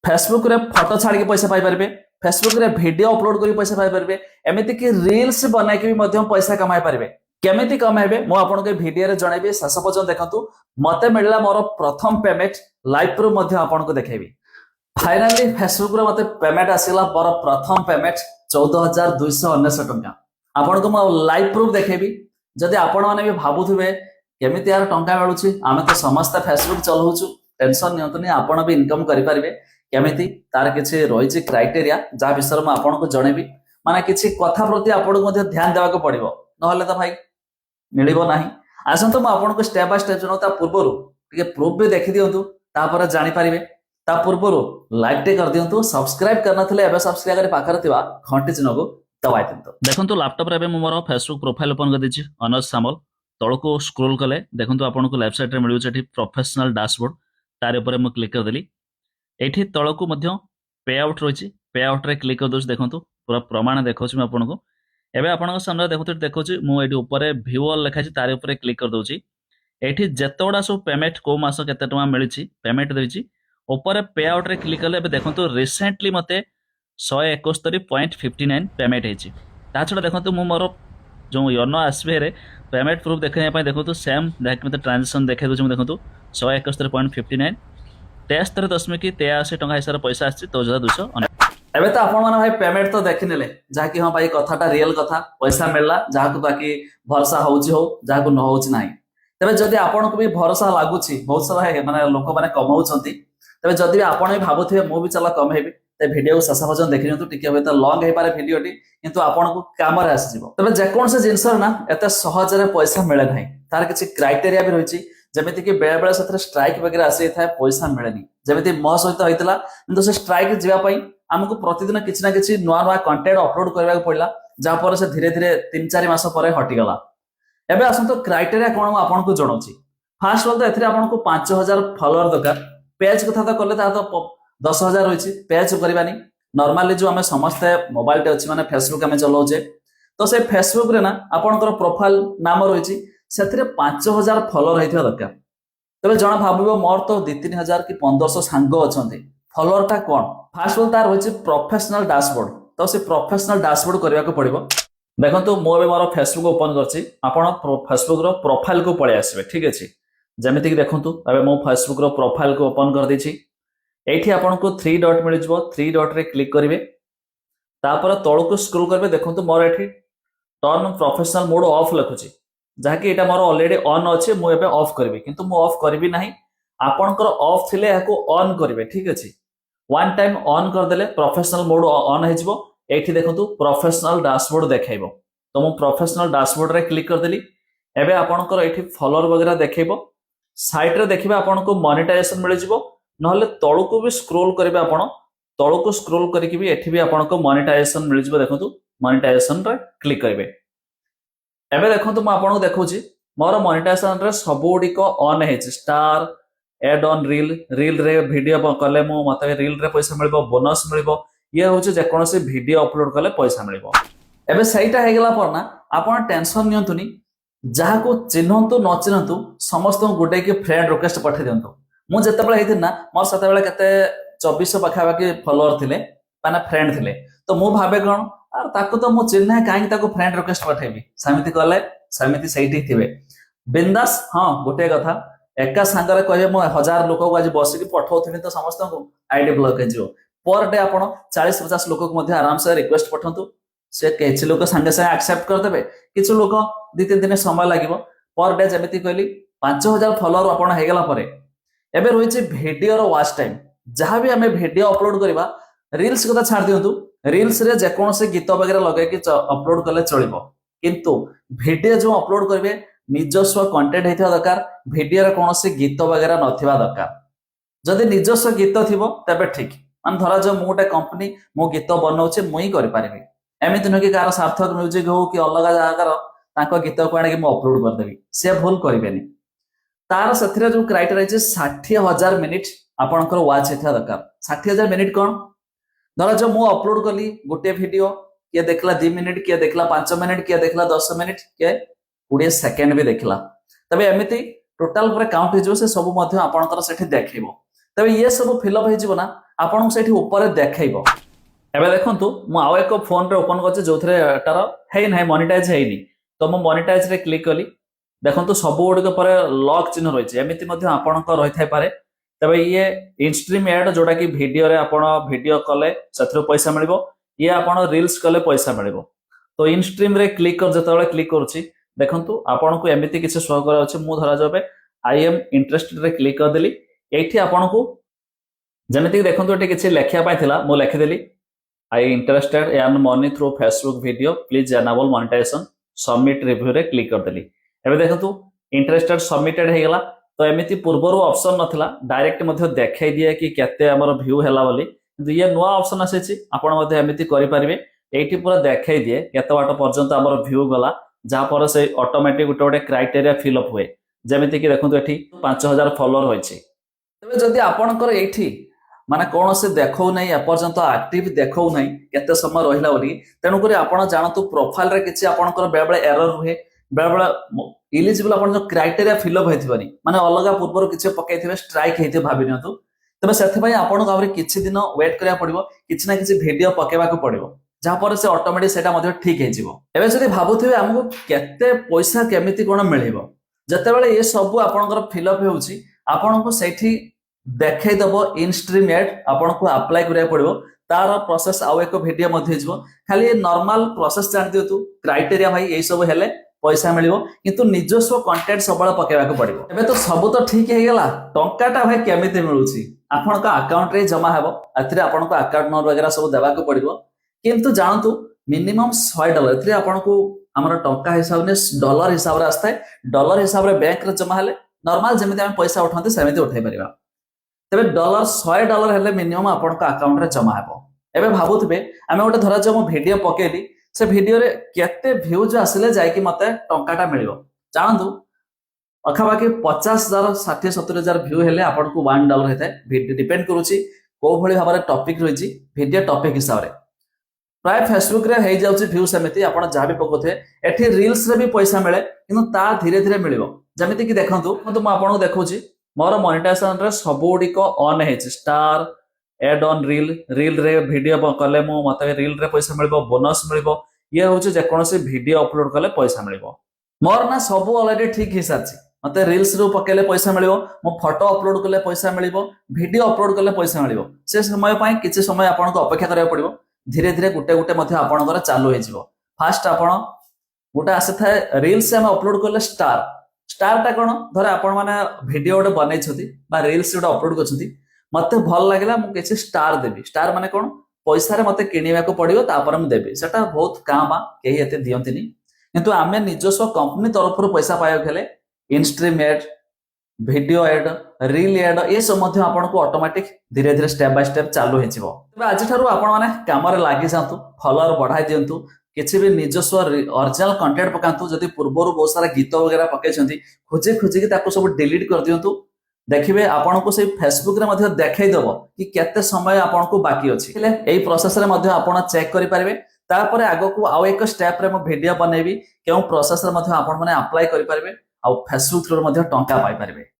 Facebook रे photo छाड़ के पैसा पाई पारे, फेसबुक रे वीडियो अपलोड कर पैसा पाई पारे, एमती कि रील्स बनाई के भी पैसा कमाई पारे। केमिति कमाइबे मु आपनको वीडियो रे जणाइबे, शेष पर्यंत देखंतु। मते मिलला मोर प्रथम पेमेंट लाइव प्रूफ मध्ये आपनको देखेबी। फाइनली फेसबुक रे मते पेमेंट आसिला, मोर प्रथम पेमेंट 14,219 टंका। आपनको मु लाइव प्रूफ देखेबी। जदि आपण माने भी भाबुथिबे केमिति यार टंका मिलुची, आमे तो समस्त फेसबुक चलाउछु, टेंशन नियंतुनी, आपण भी इनकम करि पारिबे। केमिति तार किछि रहिछि क्राइटेरिया, जा विषय में आपनको जणेबी। माने किछि कथा प्रति आपनको मध्ये ध्यान देबा को पड़िबो, नहले तो भाई मिलिबो नाही। आसंतो मु आपनको स्टेप बाय स्टेप जणो। ता पूर्वरु टिके प्रूफ भी देखि दियंतु, तापर जानि पारिबे। ता पूर्वरु लाइक टे कर दियंतु, सब्सक्राइब करना थले एबे सब्सक्राइब करि पाखर थिबा घंटी चिन्ह को दबाइ दियंतु। देखंतु लैपटॉप रे एबे मु मोर फेसबुक प्रोफाइल ओपन कर दिछि, अनज सामल। तळको स्क्रॉल कले देखंतु आपनको लेफ्ट साइड रे मिलु छै प्रोफेशनल डैशबोर्ड, तार ऊपर मु क्लिक कर देली। एठी तळको मध्य पे आउट रहिछि, पे आउट रे क्लिक कर दोछ। देखंतु पूरा प्रमाण देखौछि म आपनको। एबे आपनको सामने देखौछि मु एठी ऊपर व्यू ऑल लिखा छै, तार ऊपर क्लिक कर दोछि। एठी जतोडा सब पेमेंट को मास केते टमा मिलिछि पेमेंट देछि, ऊपर पे आउट रे क्लिक करले एबे देखंतु रिसेंटली मते 171.59 पेमेंट हेछि। ता छडा देखंतु मु मोर जो योनो एसबीआई रे पेमेंट प्रूफ देखै पय देखंतु सेम देख मते ट्रांजैक्शन देखै दोछि। देखंतु 171.59 73.83 टंका हिसाब पैसा आछि 2200। एबे तो आपण माने भाई पेमेंट तो देखि नेले, जहा कि हां भाई कथाटा रियल कथा, पैसा मिलला, जहा को बाकी भरोसा होउची हो, जहा को न होउची नाही। तबे जदि आपण को भी भरोसा लागुची, बहुत सारा माने लोक माने कमाउछंती, तबे जदि आपण भी भाबुथिबे मु भी चला कमेबी, ते वीडियो को शेष पर्यंत देखि नियंतु। टिके होय त लॉन्ग हे पारे वीडियोटी, किंतु आपण को काम रे आसी जिवो। तबे जे कोन से जिंस ना एते सहज रे पैसा मिले नाही, तार किछि क्राइटेरिया भी रहिछि। जेमिति कि बेले बेले सत्र स्ट्राइक वगैरह आसी थाए, पैसा मिलेनी। जेमिति मो सहित होइतला, किंतु से स्ट्राइक जिवा पई हमको प्रतिदिन किछि ना किछि नुआ नुआ कंटेंट अपलोड करबा पड़ला, जा पर से धीरे धीरे 3-4 मास पर हटि गला। एबे आसंतो क्राइटेरिया कोन म आपन को जणौछि। फर्स्ट ऑल तो एथरे आपन को 5000 फॉलोअर दरकार। पेज कथा तो करले ता तो 10,000 होइछि, पेज करबानी। नॉर्मली जो हमें समस्त मोबाइल टे अछि माने फेसबुक हमें चलाउछे, तो से फेसबुक रे ना आपनकर प्रोफाइल नाम रहिछि, सेथरे 5000 फॉलोअर हेथिया दरकार। तबे जणा भाबिबो मोर तो 2-3 हजार कि 1500 सांग अछंती, फॉलोअर ता कोन। फर्स्ट ऑल तार होछि प्रोफेशनल डैशबोर्ड, तो से प्रोफेशनल डैशबोर्ड करबा को पड़िबो। देखंतु मो एबे मोर फेसबुक ओपन करछि, आपण फेसबुक रो प्रोफाइल को पळे आसीबे, ठीक अछि। जेमिति कि देखंतु एबे मो फेसबुक रो प्रोफाइल को ओपन कर दैछि। एठी आपण को 3 डॉट मिल जिवो, 3 डॉट रे क्लिक करिवे, तापर तळको स्क्रॉल करबे। देखंतु मोर एठी टर्न प्रोफेशनल मोड ऑफ लखुछि, जहा कि एटा मोर ऑलरेडी ऑन अछि। मु एबे ऑफ करबी, किंतु मु ऑफ करबी नाही। आपनकर ऑफ थिले याको ऑन करिवे, ठीक अछि। वन टाइम ऑन कर देले प्रोफेशनल मोड ऑन हे जिवो। एठी देखंतु प्रोफेशनल डैशबोर्ड देखाइबो, तो मु प्रोफेशनल डैशबोर्ड रे क्लिक कर देली। एबे आपनकर एठी फॉलोअर वगैरह देखाइबो। साइड रे देखिबे आपनको मोनेटाइजेशन मिल जिवो, नहले तळको भी स्क्रॉल करिवे। आपण तळको स्क्रॉल करिकि भी एठी भी आपनको मोनेटाइजेशन मिल जिवो। देखंतु मोनेटाइजेशन रे क्लिक करिवे। एबे देखंतु म आपनको देखौछि मोर मोनेटाइजेशन रे सबोडी को ऑन हेछि। Star ad on reel, reel रे वीडियो कले मु मते रील रे पैसा मिलबो, बोनस मिलबो। ये होछि जे कोनोसी वीडियो अपलोड कले पैसा मिलबो। एबे सहीटा हे गेला पर ना आपण टेंशन नियंतुनी, जहा को चिन्हंतु न चिन्हंतु समस्त गुटे के फ्रेंड रिक्वेस्ट पठे दियंतु। मु जते बेले हेतिन ना मोर सते बेले केते 2400 पाखा बाकी फॉलोअर थिले, माने फ्रेंड थिले। तो मु भाबे कोन आर ताको तो मु चिन्ह काहे ताको फ्रेंड रिक्वेस्ट पठेबी, समिति कले समिति सहीटी थिबे बिंदास। हां गोटे कथा, एका सांगरे कहे मु 1000 लोक को आज बसिक पठाउथिबि, तो समस्त को आईडी ब्लॉक हे जिवो। पर डे आपण 40-50 लोक को मध्ये आराम से रिक्वेस्ट पठंतु, से किछि लोक संगे संगे एक्सेप्ट कर देबे, किछि लोक 2-3 दिन समय लागिवो। पर डे जेमिति कहली 5000 फॉलोअर आपण हे गेला परे एबे रहिछि वीडियो रो वॉच टाइम। जहां भी हमें वीडियो अपलोड करबा, रील्स कथा छाड़ दियंतु, रील्स रे जे कोनोसे गीत वगैरह लगे कि अपलोड करले चलिबो, किंतु वीडियो जो अपलोड करबे निजस्व कंटेंट हेथिया दरकार। वीडियो रे कोनोसे गीत वगैरह नथिबा दरकार। जदि निजस्व गीत थिबो तबे ठीक, मान धरा जो मोटे कंपनी मो गीत बनौछे मुई करि पारिबी, एमिति न कि कार सार्थक म्यूजिक हो कि अलग जागार ताको गीत को आने कि मु अपलोड कर देबी, से भूल करिवेनी। तार सथिरे जो क्राइटेरिया छै 60,000 मिनिट आपनकर वाच हेथिया दरकार। 60,000 मिनिट कोन, धरा जो मु अपलोड कली गोटे वीडियो, के देखला 2 मिनिट, के देखला 5 मिनिट, के देखला 10 मिनिट, के 20 सेकंड भी देखला, तबे एमिति टोटल पर काउंट हे जो से सब मध्ये आपनकर सेठी देखिबो। तबे ये सब फिलअप हे जिवो ना, ଆପଣଙ୍କୁ ସେଇଠି ଉପରେ ଦେଖେଇବ। ଏବେ ଦେଖନ୍ତୁ ମୁଁ ଆଉ ଏକ ଫୋନରେ ଓପନ କରିଛି ଯୋଉଥିରେ ଏଟାର ହେଇନାହିଁ, ମନିଟାଇଜ ହେଇନି। ତ ମୁଁ ମନିଟାଇଜ ରେ କ୍ଲିକ୍ କଲି। ଦେଖନ୍ତୁ ସବୁ ଗୁଡ଼ିକ ପରେ ଲକ୍ ଚିହ୍ନ ରହିଛି। ଏମିତି ମଧ୍ୟ ଆପଣଙ୍କ ରହିଥାଇପାରେ। ତେବେ ଇଏ ଇନଷ୍ଟ୍ରିମ୍ ଆଡ୍, ଯୋଉଟା କି ଭିଡିଓରେ ଆପଣ ଭିଡିଓ କଲେ ସେଥିରୁ ପଇସା ମିଳିବ। ଇଏ ଆପଣ ରିଲ୍ସ କଲେ ପଇସା ମିଳିବ। ତ ଇନଷ୍ଟ୍ରିମ୍ ରେ କ୍ଲିକ୍ କରି ଯେତେବେଳେ କ୍ଲିକ୍ କରୁଛି, ଦେଖନ୍ତୁ ଆପଣଙ୍କୁ ଏମିତି କିଛି ଶୋ କରାଯାଉଛି। ମୁଁ ଧରାଯାଉ ଏବେ ଆଇ ଏମ୍ ଇଣ୍ଟରେଷ୍ଟେଡ୍ ରେ କ୍ଲିକ୍ କରିଦେଲି। ଏଇଠି ଆପଣଙ୍କୁ ଯେମିତିକି ଦେଖନ୍ତୁ ଏଠି କିଛି ଲେଖିବା ପାଇଁ ଥିଲା, ମୁଁ ଲେଖିଦେଲି I interested earn money through Facebook video, please enable monetization, submit review ରେ କ୍ଲିକ୍ କରିଦେଲି। ଏବେ ଦେଖନ୍ତୁ ଇଣ୍ଟରେଷ୍ଟେଡ ସବମିଟେଡ ହେଇଗଲା। ତ ଏମିତି ପୂର୍ବରୁ ଅପସନ ନଥିଲା, ଡାଇରେକ୍ଟ ମଧ୍ୟ ଦେଖେଇ ଦିଏ କି କେତେ ଆମର ଭ୍ୟୁ ହେଲା ବୋଲି। କିନ୍ତୁ ଇଏ ନୂଆ ଅପସନ ଆସିଛି, ଆପଣ ମଧ୍ୟ ଏମିତି କରିପାରିବେ। ଏଇଠି ପୁରା ଦେଖେଇ ଦିଏ କେତେ ବାଟ ପର୍ଯ୍ୟନ୍ତ ଆମର ଭ୍ୟୁ ଗଲା, ଯାହାଫଳରେ ସେ ଅଟୋମେଟିକ ଗୋଟେ ଗୋଟେ କ୍ରାଇଟେରିଆ ଫିଲ୍ ଅପ୍ ହୁଏ। ଯେମିତିକି ଦେଖନ୍ତୁ ଏଠି 5000 ଫଲୋଅର ହୋଇଛି। ତେବେ ଯଦି ଆପଣଙ୍କର ଏଇଠି ମାନେ କୌଣସି ଦେଖଉ ନାହିଁ, ଏପର୍ଯ୍ୟନ୍ତ ଆକ୍ଟିଭ ଦେଖଉ ନାହିଁ କେତେ ସମୟ ରହିଲା ବୋଲି, ତେଣୁକରି ଆପଣ ଜାଣନ୍ତୁ ପ୍ରୋଫାଇଲରେ କିଛି ଆପଣଙ୍କର ବେଳେବେଳେ ଏରର ରୁହେ, ବେଳେବେଳେ ଇଲିଜିବଲ ଆପଣ ଯୋଉ କ୍ରାଇଟେରିଆ ଫିଲ୍ ଅପ୍ ହେଇଥିବନି, ମାନେ ଅଲଗା ପୂର୍ବରୁ କିଛି ପକେଇଥିବେ ଷ୍ଟ୍ରାଇକ୍ ହେଇଥିବ ଭାବି ନିଅନ୍ତୁ। ତେବେ ସେଥିପାଇଁ ଆପଣଙ୍କୁ ଆହୁରି କିଛି ଦିନ ୱେଟ୍ କରିବାକୁ ପଡିବ, କିଛି ନା କିଛି ଭିଡିଓ ପକେଇବାକୁ ପଡିବ, ଯାହାଫଳରେ ସେ ଅଟୋମେଟିକ ସେଇଟା ମଧ୍ୟ ଠିକ ହେଇଯିବ। ଏବେ ଯଦି ଭାବୁଥିବେ ଆମକୁ କେତେ ପଇସା କେମିତି କଣ ମିଳିବ, ଯେତେବେଳେ ଏ ସବୁ ଆପଣଙ୍କର ଫିଲ୍ ଅପ୍ ହେଉଛି, ଆପଣଙ୍କୁ ସେଇଠି ଦେଖେଇଦବ ଇନଷ୍ଟ୍ରିମ୍ ଆଡ୍, ଆପଣଙ୍କୁ ଆପ୍ଲାଏ କରିବାକୁ ପଡିବ। ତାର ପ୍ରୋସେସ ଆଉ ଏକ ଭିଡିଓ ମଧ୍ୟ ହେଇଯିବ। ଖାଲି ନର୍ମାଲ ପ୍ରୋସେସ ଜାଣି ଦିଅନ୍ତୁ, କ୍ରାଇଟେରିଆ ଭାଇ ଏଇ ସବୁ ହେଲେ ପଇସା ମିଳିବ, କିନ୍ତୁ ନିଜସ୍ୱ କଣ୍ଟେଣ୍ଟ ସବୁବେଳେ ପକେଇବାକୁ ପଡିବ। ଏବେ ତ ସବୁ ତ ଠିକ ହେଇଗଲା, ଟଙ୍କାଟା ଭାଇ କେମିତି ମିଳୁଛି? ଆପଣଙ୍କ ଆକାଉଣ୍ଟରେ ଜମା ହେବ, ଏଥିରେ ଆପଣଙ୍କୁ ଆକାଉଣ୍ଟ ନମ୍ବର ବଗେରା ସବୁ ଦେବାକୁ ପଡିବ। କିନ୍ତୁ ଜାଣନ୍ତୁ ମିନିମମ୍ $100 ଏଥିରେ ଆପଣଙ୍କୁ ଆମର ଟଙ୍କା ହିସାବରେ ଡଲାର ହିସାବରେ ଆସିଥାଏ। ଡଲାର ହିସାବରେ ବ୍ୟାଙ୍କରେ ଜମା ହେଲେ ନର୍ମାଲ ଯେମିତି ଆମେ ପଇସା ଉଠାନ୍ତି ସେମିତି ଉଠାଇ ପାରିବା। ତେବେ $100 ହେଲେ ମିନିମମ୍ ଆପଣଙ୍କ ଆକାଉଣ୍ଟରେ ଜମା ହେବ। ଏବେ ଭାବୁଥିବେ ଆମେ ଗୋଟେ ଧରାଯାଉ ମୁଁ ଭିଡିଓ ପକେଇଲି, ସେ ଭିଡିଓରେ କେତେ ଭ୍ୟୁଜ ଆସିଲେ ଯାଇକି ମତେ ଟଙ୍କାଟା ମିଳିବ? ଜାଣନ୍ତୁ ପାଖାପାଖି 50,000 60-70,000 ଭ୍ୟୁ ହେଲେ ଆପଣଙ୍କୁ $1 ହେଇଥାଏ। ଡିପେଣ୍ଡ କରୁଛି କୋଉ ଭଳି ଭାବରେ ଟପିକ ରହିଛି, ଭିଡିଓ ଟପିକ ହିସାବରେ। ପ୍ରାୟ ଫେସବୁକରେ ହେଇଯାଉଛି ଭ୍ୟୁ ସେମିତି, ଆପଣ ଯାହା ବି ପକଉଥିବେ। ଏଠି ରିଲ୍ସରେ ବି ପଇସା ମିଳେ, କିନ୍ତୁ ତା ଧୀରେ ଧୀରେ ମିଳିବ। ଯେମିତିକି ଦେଖନ୍ତୁ ମୁଁ ଆପଣଙ୍କୁ ଦେଖଉଛି ମୋର ମନିଟାଇଜେସନରେ ସବୁ ଗୁଡ଼ିକ ଅନ୍ ହେଇଛି। ଷ୍ଟାର, ଏଡ୍ ଅନ୍ ରିଲ୍, ରିଲ୍ରେ ଭିଡିଓ କଲେ ମୁଁ ମତେ ରିଲ୍ରେ ପଇସା ମିଳିବ, ବୋନସ୍ ମିଳିବ। ଇଏ ହଉଛି ଯେକୌଣସି ଭିଡିଓ ଅପଲୋଡ କଲେ ପଇସା ମିଳିବ। ମୋର ନା ସବୁ ଅଲରେଡି ଠିକ ହେଇସାରିଛି। ମତେ ରିଲ୍ସ ରୁ ପକେଇଲେ ପଇସା ମିଳିବ, ମୁଁ ଫଟୋ ଅପଲୋଡ କଲେ ପଇସା ମିଳିବ, ଭିଡିଓ ଅପଲୋଡ କଲେ ପଇସା ମିଳିବ। ସେ ସମୟ ପାଇଁ କିଛି ସମୟ ଆପଣଙ୍କୁ ଅପେକ୍ଷା କରିବାକୁ ପଡିବ। ଧୀରେ ଧୀରେ ଗୋଟେ ଗୋଟେ ମଧ୍ୟ ଆପଣଙ୍କର ଚାଲୁ ହେଇଯିବ। ଫାଷ୍ଟ ଆପଣ ଗୋଟେ ଆସିଥାଏ ରିଲ୍ସ ଆମେ ଅପଲୋଡ କଲେ ଷ୍ଟାର। ଷ୍ଟାରଟା କଣ? ଧର ଆପଣ ମାନେ ଭିଡିଓ ଗୋଟେ ବନେଇଛନ୍ତି ବା ରିଲ୍ସ ଗୋଟେ ଅପଲୋଡ କରିଛନ୍ତି, ମତେ ଭଲ ଲାଗିଲା ମୁଁ କିଛି ଷ୍ଟାର ଦେବି। ଷ୍ଟାର ମାନେ କଣ? ପଇସାରେ ମତେ କିଣିବାକୁ ପଡିବ, ତାପରେ ମୁଁ ଦେବି। ସେଟା ବହୁତ କାଁ ବା, କେହି ଏତେ ଦିଅନ୍ତିନି। କିନ୍ତୁ ଆମେ ନିଜସ୍ୱ କମ୍ପାନୀ ତରଫରୁ ପଇସା ପାଇବାକୁ ହେଲେ instream ad, video ad, reel ad, ଏସବୁ ମଧ୍ୟ ଆପଣଙ୍କୁ ଅଟୋମେଟିକ ଧୀରେ ଧୀରେ ଷ୍ଟେପ ବାଇ ଷ୍ଟେପ ଚାଲୁ ହେଇଯିବ। ତେବେ ଆଜିଠାରୁ ଆପଣ ମାନେ କାମରେ ଲାଗି ଯାଆନ୍ତୁ, ଫଲୋଅର ବଢାଇ ଦିଅନ୍ତୁ, କିଛି ବି ନିଜସ୍ୱ ଅରିଜିନାଲ କଣ୍ଟେଣ୍ଟ ପକାନ୍ତୁ। ଯଦି ପୂର୍ବରୁ ବହୁତ ସାରା ଗୀତ ବଗେରା ପକେଇଛନ୍ତି, ଖୋଜି ଖୋଜିକି ତାକୁ ସବୁ ଡିଲିଟ କରିଦିଅନ୍ତୁ। ଦେଖିବେ ଆପଣଙ୍କୁ ସେଇ ଫେସବୁକରେ ମଧ୍ୟ ଦେଖେଇଦବ କି କେତେ ସମୟ ଆପଣଙ୍କୁ ବାକି ଅଛି। ହେଲେ ଏଇ ପ୍ରୋସେସରେ ମଧ୍ୟ ଆପଣ ଚେକ୍ କରିପାରିବେ। ତାପରେ ଆଗକୁ ଆଉ ଏକ ଷ୍ଟେପରେ ମୁଁ ଭିଡିଓ ବନେଇବି, କେଉଁ ପ୍ରୋସେସରେ ମଧ୍ୟ ଆପଣ ମାନେ ଆପ୍ଲାଏ କରିପାରିବେ ଆଉ ଫେସବୁକ ଥ୍ରୁରୁ ମଧ୍ୟ ଟଙ୍କା ପାଇପାରିବେ।